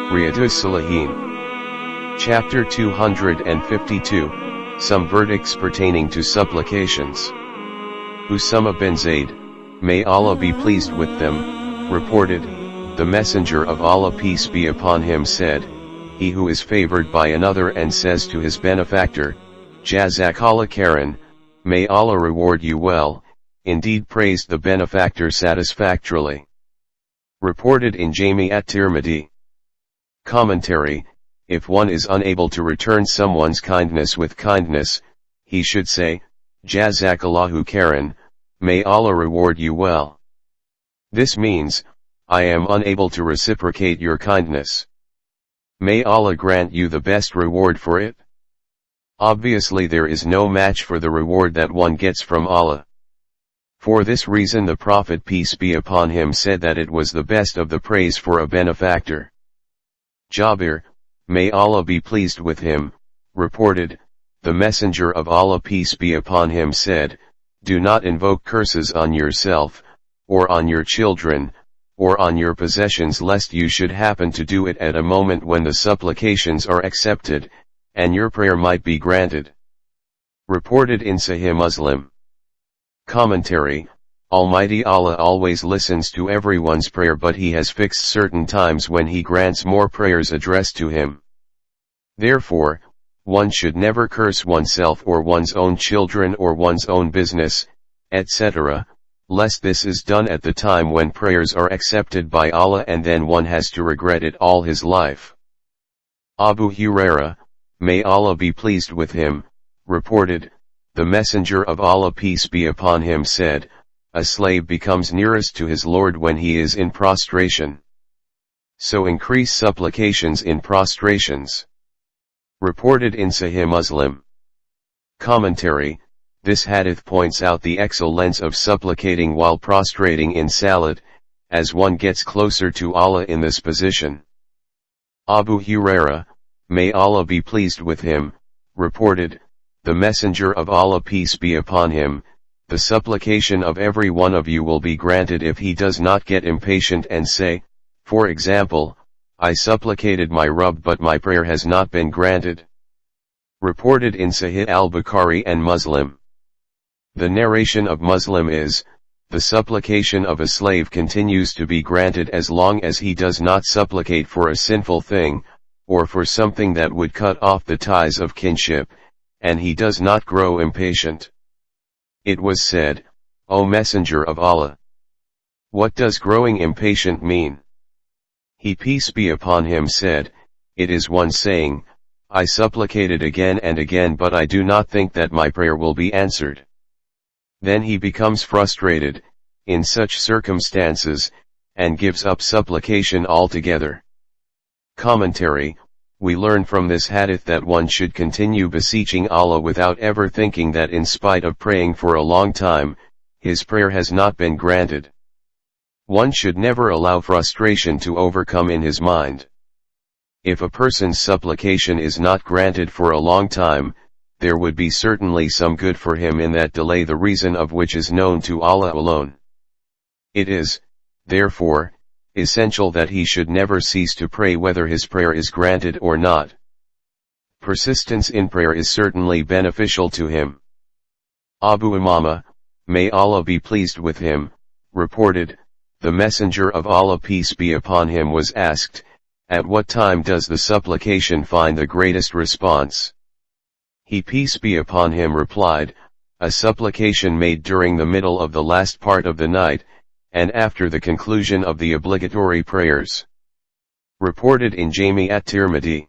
Riyadus Saliheen. Chapter 252, Some Verdicts Pertaining to Supplications. Usama bin Zayd, may Allah be pleased with them, reported, the Messenger of Allah peace be upon him said, he who is favored by another and says to his benefactor, Jazakallah khairan, may Allah reward you well, indeed praised the benefactor satisfactorily. Reported in Jami at-Tirmidhi. Commentary: if one is unable to return someone's kindness with kindness, he should say, Jazakallahu khairan, may Allah reward you well. This means, I am unable to reciprocate your kindness. May Allah grant you the best reward for it. Obviously there is no match for the reward that one gets from Allah. For this reason the Prophet peace be upon him said that it was the best of the praise for a benefactor. Jabir, may Allah be pleased with him, reported, the Messenger of Allah peace be upon him said, do not invoke curses on yourself, or on your children, or on your possessions lest you should happen to do it at a moment when the supplications are accepted, and your prayer might be granted. Reported in Sahih Muslim. Commentary: Almighty Allah always listens to everyone's prayer, but He has fixed certain times when He grants more prayers addressed to Him. Therefore, one should never curse oneself or one's own children or one's own business, etc., lest this is done at the time when prayers are accepted by Allah and then one has to regret it all his life. Abu Huraira, may Allah be pleased with him, reported, the Messenger of Allah peace be upon him said, a slave becomes nearest to his Lord when he is in prostration. So increase supplications in prostrations. Reported in Sahih Muslim. Commentary: this hadith points out the excellence of supplicating while prostrating in salat, as one gets closer to Allah in this position. Abu Huraira, may Allah be pleased with him, reported, the Messenger of Allah peace be upon him, the supplication of every one of you will be granted if he does not get impatient and say, for example, I supplicated my Rabb but my prayer has not been granted. Reported in Sahih al-Bukhari and Muslim. The narration of Muslim is, the supplication of a slave continues to be granted as long as he does not supplicate for a sinful thing, or for something that would cut off the ties of kinship, and he does not grow impatient. It was said, O Messenger of Allah, what does growing impatient mean? He peace be upon him said, it is one saying, I supplicated again and again but I do not think that my prayer will be answered. Then he becomes frustrated, in such circumstances, and gives up supplication altogether. Commentary: we learn from this hadith that one should continue beseeching Allah without ever thinking that in spite of praying for a long time, his prayer has not been granted. One should never allow frustration to overcome in his mind. If a person's supplication is not granted for a long time, there would be certainly some good for him in that delay, the reason of which is known to Allah alone. It is, therefore, essential that he should never cease to pray whether his prayer is granted or not. Persistence in prayer is certainly beneficial to him. Abu Umama, may Allah be pleased with him, reported, the Messenger of Allah peace be upon him was asked, at what time does the supplication find the greatest response? He peace be upon him replied, a supplication made during the middle of the last part of the night, and after the conclusion of the obligatory prayers. Reported in Jami at-Tirmidhi.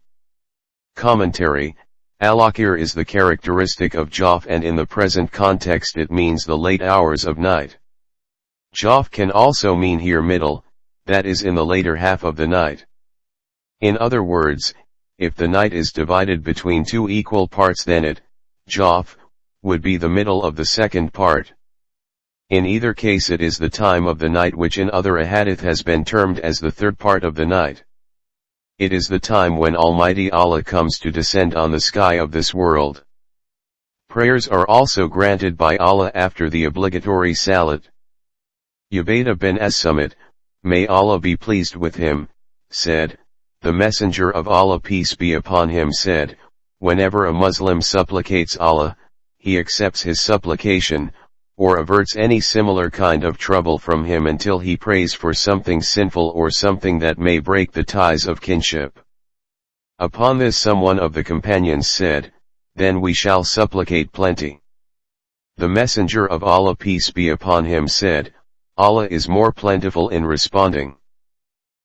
Commentary: al-akhir is the characteristic of Jawf and in the present context it means the late hours of night. Jawf can also mean here middle, that is in the later half of the night. In other words, if the night is divided between two equal parts then it, Jawf, would be the middle of the second part. In either case it is the time of the night which in other ahadith has been termed as the third part of the night. It is the time when Almighty Allah comes to descend on the sky of this world. Prayers are also granted by Allah after the obligatory salat. Ubaydah bin as-Samit, may Allah be pleased with him, said, The Messenger of Allah peace be upon him said, whenever a Muslim supplicates Allah, he accepts his supplication, or averts any similar kind of trouble from him until he prays for something sinful or something that may break the ties of kinship. Upon this someone of the companions said, then we shall supplicate plenty. The Messenger of Allah peace be upon him said, Allah is more plentiful in responding.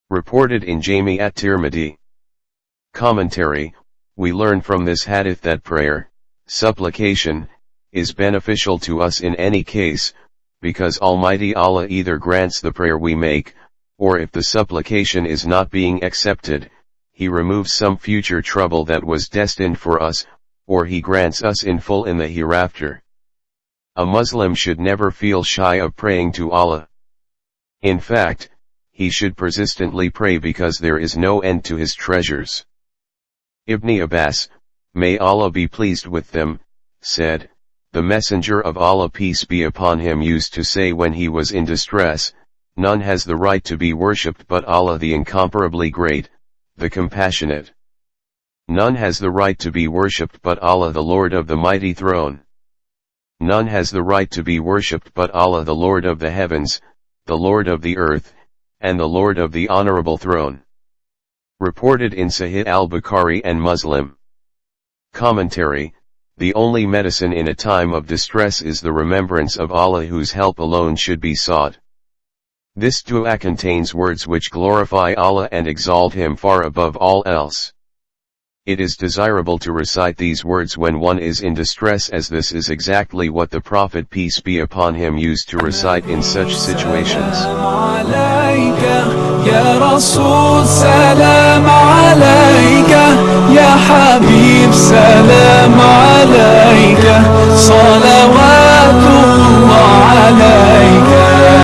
Reported in Jami at-Tirmidhi. Commentary: we learn from this hadith that prayer, supplication, is beneficial to us in any case, because Almighty Allah either grants the prayer we make, or if the supplication is not being accepted, He removes some future trouble that was destined for us, or He grants us in full in the hereafter. A Muslim should never feel shy of praying to Allah. In fact, he should persistently pray because there is no end to his treasures. Ibn Abbas, may Allah be pleased with them, said, the Messenger of Allah peace be upon him used to say when he was in distress, none has the right to be worshipped but Allah the incomparably great, the compassionate. None has the right to be worshipped but Allah the Lord of the mighty throne. None has the right to be worshipped but Allah the Lord of the heavens, the Lord of the earth, and the Lord of the honorable throne. Reported in Sahih al-Bukhari and Muslim. Commentary: the only medicine in a time of distress is the remembrance of Allah whose help alone should be sought. This dua contains words which glorify Allah and exalt Him far above all else. It is desirable to recite these words when one is in distress, as this is exactly what the Prophet peace be upon him used to recite in such situations. Ya Rasul, salam alayka, ya Habib.